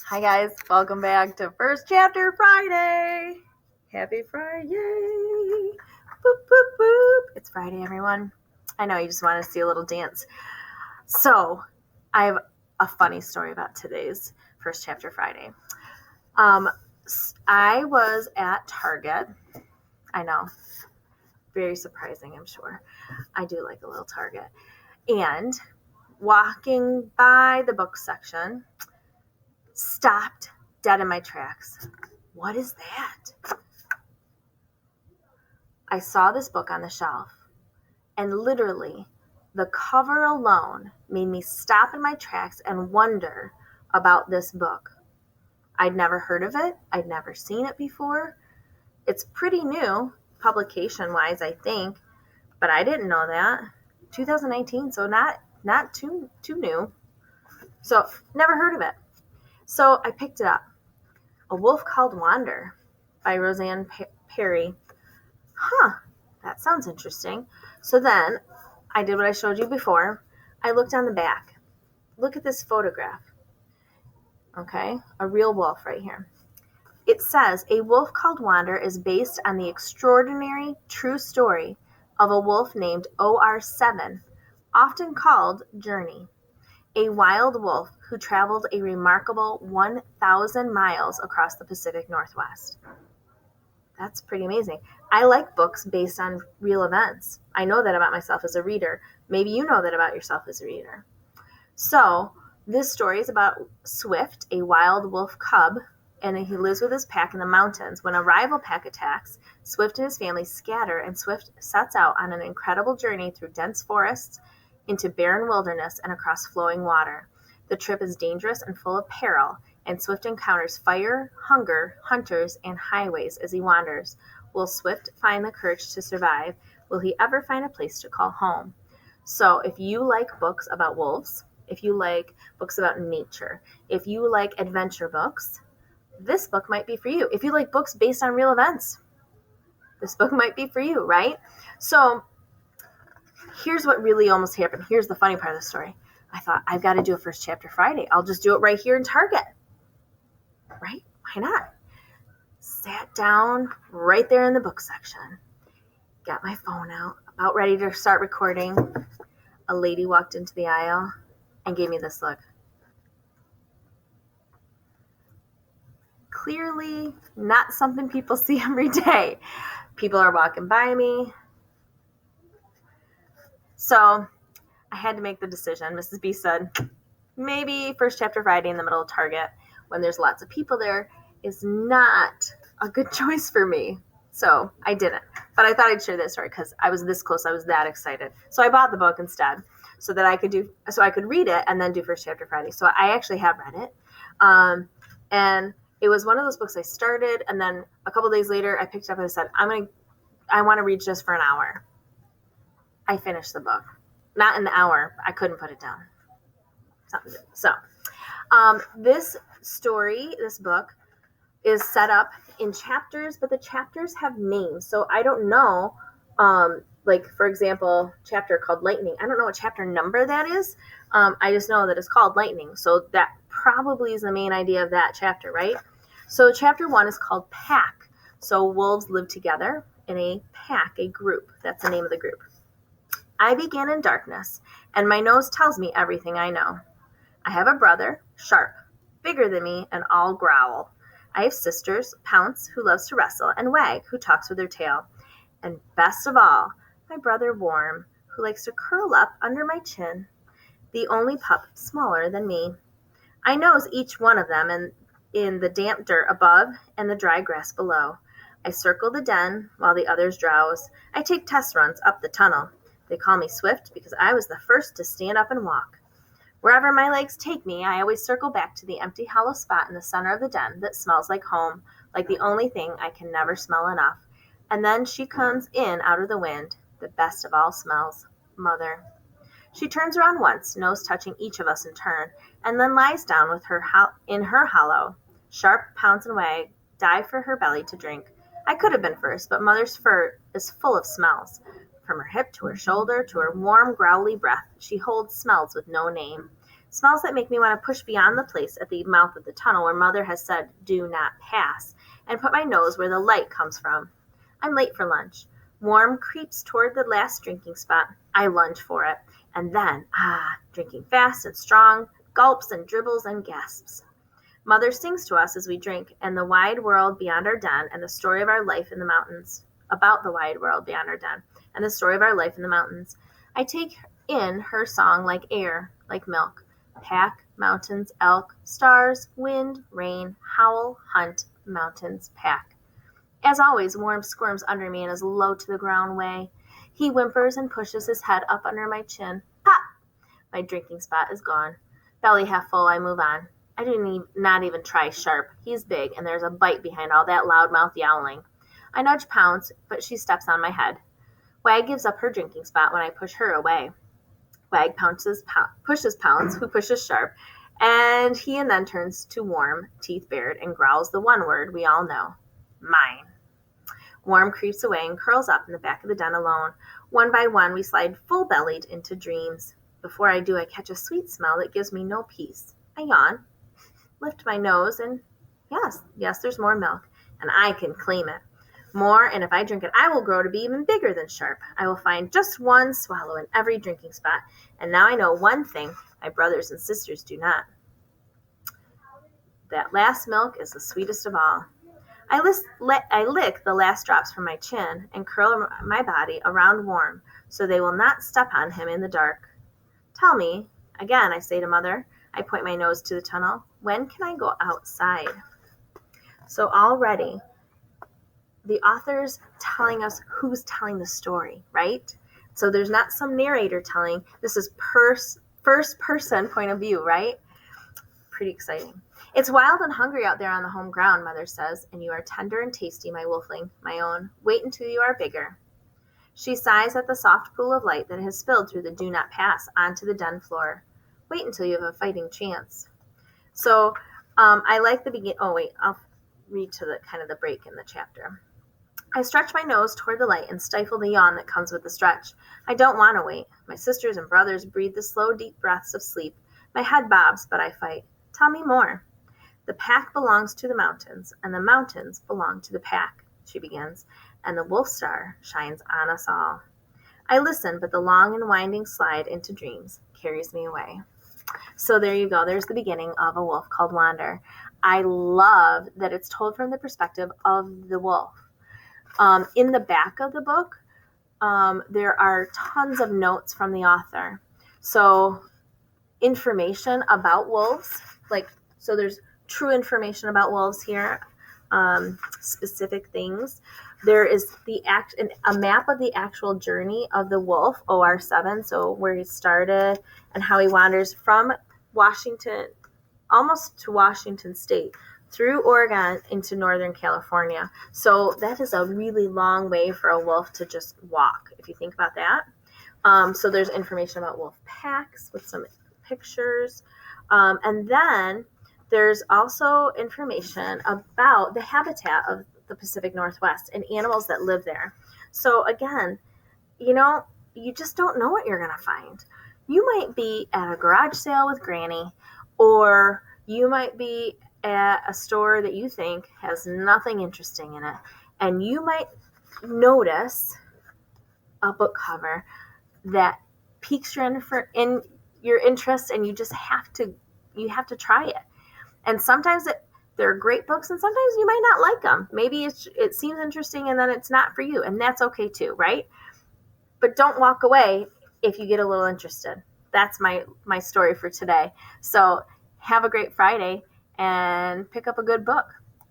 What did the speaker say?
Hi guys, welcome back to First Chapter Friday. Happy Friday. Boop, boop, boop. It's Friday, everyone. I know you just want to see a little dance. So, I have a funny story about today's First Chapter Friday. I was at Target. I know, very surprising, I'm sure. I do like a little Target. And walking by the book section, stopped dead in my tracks. What is that? I saw this book on the shelf, and literally the cover alone made me stop in my tracks and wonder about this book. I'd never heard of it. I'd never seen it before. It's pretty new, publication-wise, I think, but I didn't know that. 2019, so not too new. So, never heard of it. So, I picked it up. A Wolf Called Wander by Roseanne Perry. That sounds interesting. So then I did what I showed you before. I looked on the back. Look at this photograph. Okay, a real wolf right here. It says, A Wolf Called Wander is based on the extraordinary true story of a wolf named OR7, often called Journey, a wild wolf who traveled a remarkable 1,000 miles across the Pacific Northwest. That's pretty amazing. I like books based on real events. I know that about myself as a reader. Maybe you know that about yourself as a reader. So, this story is about Swift, a wild wolf cub, and he lives with his pack in the mountains. When a rival pack attacks, Swift and his family scatter, and Swift sets out on an incredible journey through dense forests, into barren wilderness, and across flowing water. The trip is dangerous and full of peril, and Swift encounters fire, hunger, hunters, and highways as he wanders. Will Swift find the courage to survive? Will he ever find a place to call home? So if you like books about wolves, if you like books about nature, if you like adventure books, this book might be for you. If you like books based on real events, this book might be for you, right? So here's what really almost happened. Here's the funny part of the story. I thought, I've got to do a First Chapter Friday. I'll just do it right here in Target. Right? Why not? Sat down right there in the book section. Got my phone out, about ready to start recording. A lady walked into the aisle and gave me this look. Clearly not something people see every day. People are walking by me. So I had to make the decision. Mrs. B said, maybe First Chapter Friday in the middle of Target when there's lots of people there is not a good choice for me. So I didn't. But I thought I'd share this story because I was this close. I was that excited. So I bought the book instead so I could read it and then do First Chapter Friday. So I actually have read it. And it was one of those books I started, and then a couple days later I picked it up and I said, I want to read just for an hour. I finished the book. Not in the hour. I couldn't put it down. So this book is set up in chapters, but the chapters have names. So I don't know, like, for example, chapter called Lightning. I don't know what chapter number that is. I just know that it's called Lightning. So that probably is the main idea of that chapter, right? So chapter 1 is called Pack. So wolves live together in a pack, a group. That's the name of the group. I began in darkness, and my nose tells me everything I know. I have a brother, Sharp, bigger than me, and all growl. I have sisters, Pounce, who loves to wrestle, and Wag, who talks with her tail. And best of all, my brother Warm, who likes to curl up under my chin, the only pup smaller than me. I nose each one of them in the damp dirt above and the dry grass below. I circle the den while the others drowse. I take test runs up the tunnel. They call me Swift because I was the first to stand up and walk. Wherever my legs take me, I always circle back to the empty hollow spot in the center of the den that smells like home, like the only thing I can never smell enough. And then she comes in out of the wind, the best of all smells, Mother. She turns around once, nose touching each of us in turn, and then lies down with her in her hollow. Sharp, Pounce, and Wag dive for her belly to drink. I could have been first, but Mother's fur is full of smells. From her hip to her shoulder to her warm, growly breath, she holds smells with no name. Smells that make me want to push beyond the place at the mouth of the tunnel where Mother has said, "Do not pass," and put my nose where the light comes from. I'm late for lunch. Warm creeps toward the last drinking spot. I lunge for it. And then, drinking fast and strong, gulps and dribbles and gasps. Mother sings to us as we drink, and the wide world beyond our den, and the story of our life in the mountains. About the wide world beyond our den, and the story of our life in the mountains. I take in her song like air, like milk. Pack, mountains, elk, stars, wind, rain, howl, hunt, mountains, pack. As always, Warm squirms under me in his low-to-the-ground way. He whimpers and pushes his head up under my chin. Pop! My drinking spot is gone. Belly half full, I move on. I not even try Sharp. He's big, and there's a bite behind all that loudmouth yowling. I nudge Pounce, but she steps on my head. Wag gives up her drinking spot when I push her away. Wag pushes Pounce, who pushes Sharp, and he then turns to Warm, teeth bared, and growls the one word we all know. Mine. Warm creeps away and curls up in the back of the den alone. One by one, we slide full-bellied into dreams. Before I do, I catch a sweet smell that gives me no peace. I yawn, lift my nose, and yes, there's more milk, and I can claim it. More, and if I drink it, I will grow to be even bigger than Sharp. I will find just one swallow in every drinking spot, and now I know one thing my brothers and sisters do not. That last milk is the sweetest of all. I lick the last drops from my chin and curl my body around Warm so they will not step on him in the dark. Tell me, again, I say to Mother, I point my nose to the tunnel, when can I go outside? So already, the author's telling us who's telling the story, right? So there's not some narrator telling, this is first person point of view, right? Pretty exciting. It's wild and hungry out there on the home ground, Mother says, and you are tender and tasty, my wolfling, my own. Wait until you are bigger. She sighs at the soft pool of light that has spilled through the do not pass onto the den floor. Wait until you have a fighting chance. So I like the beginning. Oh, wait, I'll read to the kind of the break in the chapter. I stretch my nose toward the light and stifle the yawn that comes with the stretch. I don't want to wait. My sisters and brothers breathe the slow, deep breaths of sleep. My head bobs, but I fight. Tell me more. The pack belongs to the mountains, and the mountains belong to the pack, she begins, and the wolf star shines on us all. I listen, but the long and winding slide into dreams carries me away. So there you go. There's the beginning of A Wolf Called Wander. I love that it's told from the perspective of the wolf. In the back of the book, there are tons of notes from the author. So information about wolves, so there's true information about wolves here, specific things. There is a map of the actual journey of the wolf, OR7, so where he started and how he wanders from Washington, almost to Washington State, through Oregon into Northern California. So that is a really long way for a wolf to just walk, if you think about that. So there's information about wolf packs with some pictures. And then there's also information about the habitat of the Pacific Northwest and animals that live there. So again, you just don't know what you're going to find. You might be at a garage sale with Granny, or you might be at a store that you think has nothing interesting in it, and you might notice a book cover that piques your interest, and you have to try it. And sometimes they're great books, and sometimes you might not like them. Maybe it seems interesting, and then it's not for you, and that's okay too, right? But don't walk away if you get a little interested. That's my story for today. So have a great Friday and pick up a good book.